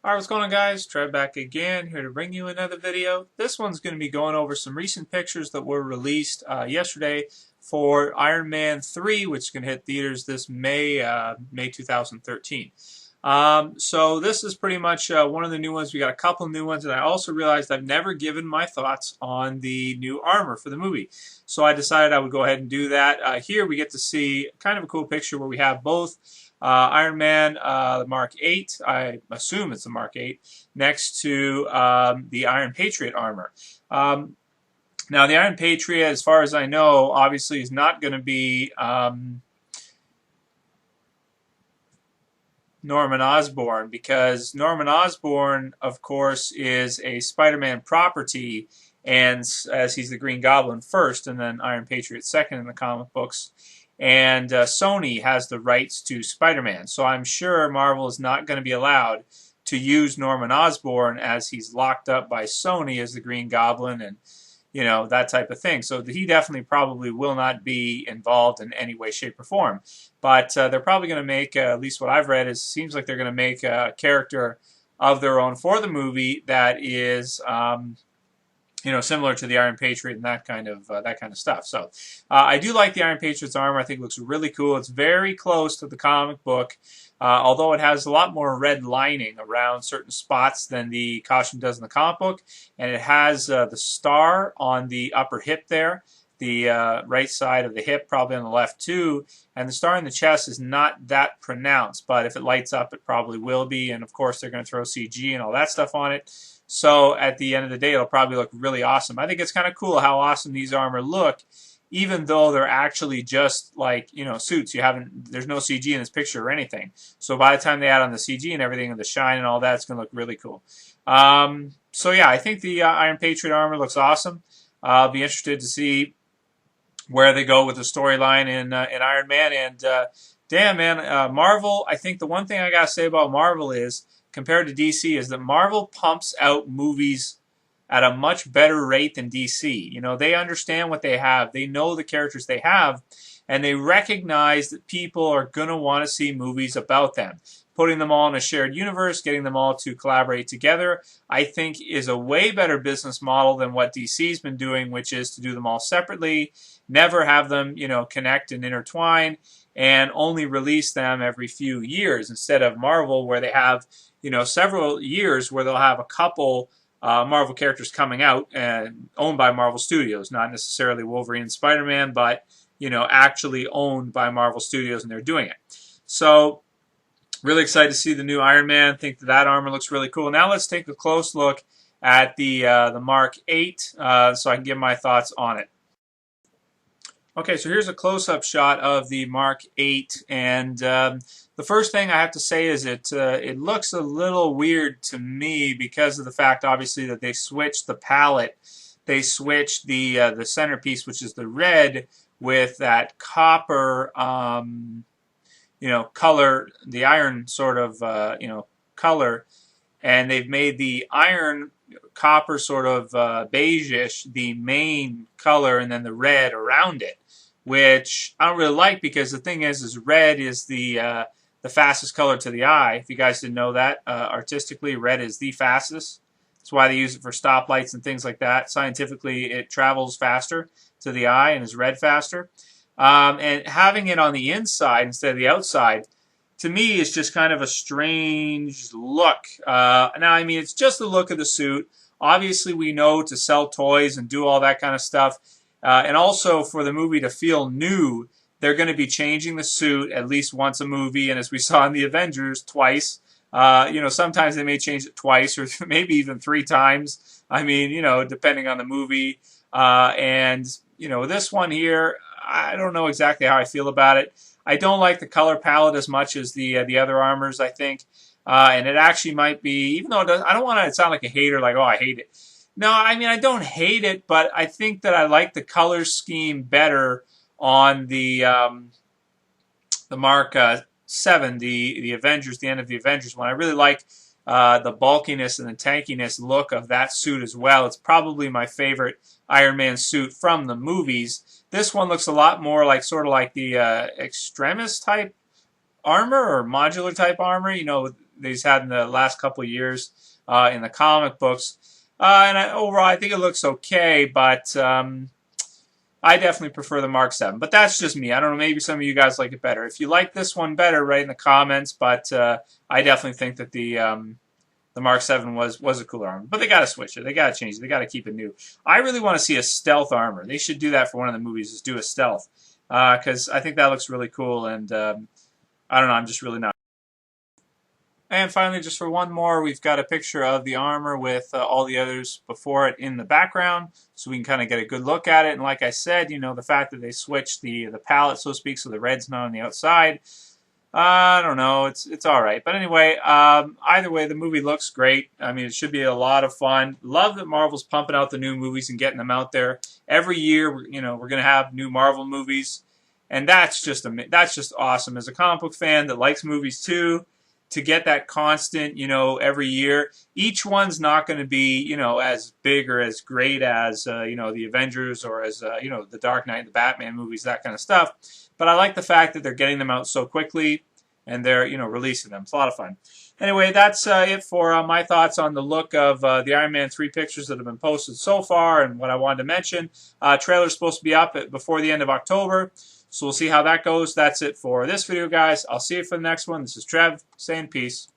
Alright, what's going on, guys? Trev back again, here to bring you another video. This one's going to be going over some recent pictures that were released yesterday for Iron Man 3, which is going to hit theaters this May 2013. So this is pretty much one of the new ones. We got a couple new ones, and I also realized I've never given my thoughts on the new armor for the movie. So I decided I would go ahead and do that. Here we get to see kind of a cool picture where we have both Iron Man, the Mark 8, I assume it's the Mark 8, next to the Iron Patriot armor. Now, the Iron Patriot, as far as I know, obviously is not going to be Norman Osborn, because Norman Osborn, of course, is a Spider-Man property, and as he's the Green Goblin first, and then Iron Patriot second in the comic books. And Sony has the rights to Spider-Man, so I'm sure Marvel is not going to be allowed to use Norman Osborn as he's locked up by Sony as the Green Goblin and, you know, that type of thing. So he definitely probably will not be involved in any way, shape, or form. But they're probably going to make, at least what I've read, seems like they're going to make a character of their own for the movie that is similar to the Iron Patriot and that kind of stuff. So I do like the Iron Patriot's armor. I think it looks really cool. It's very close to the comic book, although it has a lot more red lining around certain spots than the costume does in the comic book. And it has the star on the upper hip there, the right side of the hip, probably on the left too. And the star in the chest is not that pronounced, but if it lights up, it probably will be. And of course, they're going to throw CG and all that stuff on it. So at the end of the day, it'll probably look really awesome. I think it's kind of cool how awesome these armor look, even though they're actually just like, suits. There's no CG in this picture or anything. So by the time they add on the CG and everything and the shine and all that, it's going to look really cool. So yeah, I think the Iron Patriot armor looks awesome. I'll be interested to see where they go with the storyline in Iron Man. And damn, man, Marvel, I think the one thing I got to say about Marvel is, compared to DC, is that Marvel pumps out movies at a much better rate than DC. They understand what they have. They know the characters they have, and they recognize that people are going to want to see movies about them. Putting them all in a shared universe, getting them all to collaborate together, I think is a way better business model than what DC's been doing, which is to do them all separately, never have them, connect and intertwine, and only release them every few years, instead of Marvel, where they have several years where they'll have a couple Marvel characters coming out and owned by Marvel Studios, not necessarily Wolverine and Spider-Man, but actually owned by Marvel Studios, and they're doing it. So really excited to see the new Iron Man. Think that armor looks really cool. Now let's take a close look at the Mark 8 so I can give my thoughts on it. Okay, so here's a close-up shot of the Mark 8, and the first thing I have to say is it looks a little weird to me because of the fact, obviously, that they switched the palette. They switched the centerpiece, which is the red, with that copper, color, the iron sort of, color, and they've made the iron copper sort of beige-ish the main color, and then the red around it, which I don't really like, because the thing is red is the fastest color to the eye. If you guys didn't know that, artistically, red is the fastest. That's why they use it for stoplights and things like that. Scientifically, it travels faster to the eye and is read faster. And having it on the inside instead of the outside, to me, is just kind of a strange look. Now, I mean, it's just the look of the suit. Obviously, we know to sell toys and do all that kind of stuff. And also, for the movie to feel new, they're going to be changing the suit at least once a movie. And as we saw in the Avengers, twice. Sometimes they may change it twice or maybe even 3 times. I mean, depending on the movie. And this one here, I don't know exactly how I feel about it. I don't like the color palette as much as the other armors, I think. And it actually might be, even though I don't want to sound like a hater, like, oh, I hate it. No, I mean, I don't hate it, but I think that I like the color scheme better on the Mark 7, the Avengers, the end of the Avengers one. I really like the bulkiness and the tankiness look of that suit as well. It's probably my favorite Iron Man suit from the movies. This one looks a lot more like sort of like the Extremis type armor or modular type armor, he's had in the last couple of years in the comic books. Overall, I think it looks okay, but I definitely prefer the Mark 7. But that's just me. I don't know, maybe some of you guys like it better. If you like this one better, write in the comments, but I definitely think that the Mark 7 was a cooler armor. But they got to switch it. They got to change it. They got to keep it new. I really want to see a stealth armor. They should do that for one of the movies, is do a stealth. Because I think that looks really cool, and I don't know, I'm just really not. And finally, just for one more, we've got a picture of the armor with all the others before it in the background, so we can kind of get a good look at it. And like I said, you know, the fact that they switched the palette, so to speak, so the red's not on the outside, I don't know, it's all right. But anyway, either way, the movie looks great. I mean, it should be a lot of fun. Love that Marvel's pumping out the new movies and getting them out there every year. You know, we're going to have new Marvel movies, and that's just awesome. As a comic book fan that likes movies too, to get that constant, you know, every year. Each one's not going to be, you know, as big or as great as, you know, the Avengers or as, you know, the Dark Knight, the Batman movies, that kind of stuff. But I like the fact that they're getting them out so quickly and they're, you know, releasing them. It's a lot of fun. Anyway, that's it for my thoughts on the look of the Iron Man 3 pictures that have been posted so far and what I wanted to mention. Trailer's supposed to be up before the end of October. So we'll see how that goes. That's it for this video, guys. I'll see you for the next one. This is Trev saying peace.